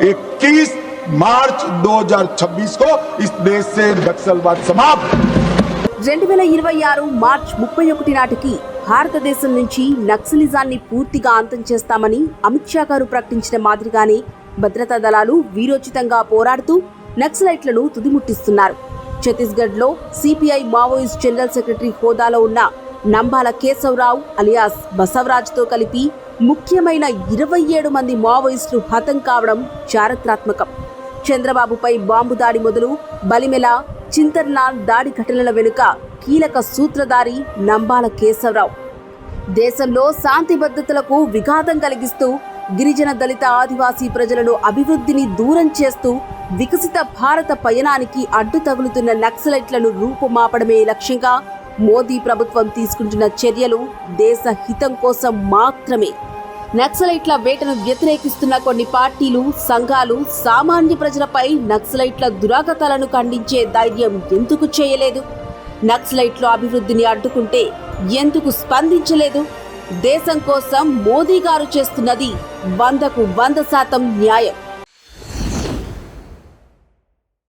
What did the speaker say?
21 मार्च 2026 को इस देश से नक्सलवाद समाप्त। 2026 మార్చ్ 31 నాటికి భారతదేశం నుంచి నక్సలిజాన్ని పూర్తిగా అంతం చేస్తామని అమిత్ షా గారు ప్రకటించిన మాదిరిగానే భద్రతా దళాలు వీరోచితంగా పోరాడుతూ నక్సలైట్లను తుదిముట్టిస్తున్నారు. ఛత్తీస్గఢ్లో సిపిఐ మావోయిస్ట్ జనరల్ సెక్రటరీ హోదాలో ఉన్న నంబాల కేశవరావు అలియాస్ బసవరాజ్తో కలిపి ముఖ్యమైన 27 మంది మావోయిస్టులు హతం కావడం చారిత్రాత్మకం. చంద్రబాబుపై బాంబు దాడి మొదలు బలిమెల, చింతర్నాల్ దాడి ఘటనల వెనుక కీలక సూత్రధారి నంబాల కేశవరావు. దేశంలో శాంతి భద్రతలకు విఘాతం కలిగిస్తూ గిరిజన దళిత ఆదివాసీ ప్రజలను అభివృద్ధిని దూరం చేస్తూ వికసిత భారత పయనానికి అడ్డు తగులుతున్న నక్సలైట్లను రూపుమాపడమే లక్ష్యంగా మోదీ ప్రభుత్వం తీసుకుంటున్న చర్యలు దేశ హితం కోసం మాత్రమే. నక్సలైట్ల వేటను వ్యతిరేకిస్తున్న కొన్ని పార్టీలు, సంఘాలు సామాన్య ప్రజలపై నక్సలైట్ల దురాగతాలను ఖండించే ధైర్యం ఎందుకు చేయలేదు? నక్సలైట్ల అభివృద్ధిని అడ్డుకుంటే ఎందుకు స్పందించలేదు? దేశం కోసం మోదీ గారు చేస్తున్నది 100% న్యాయం.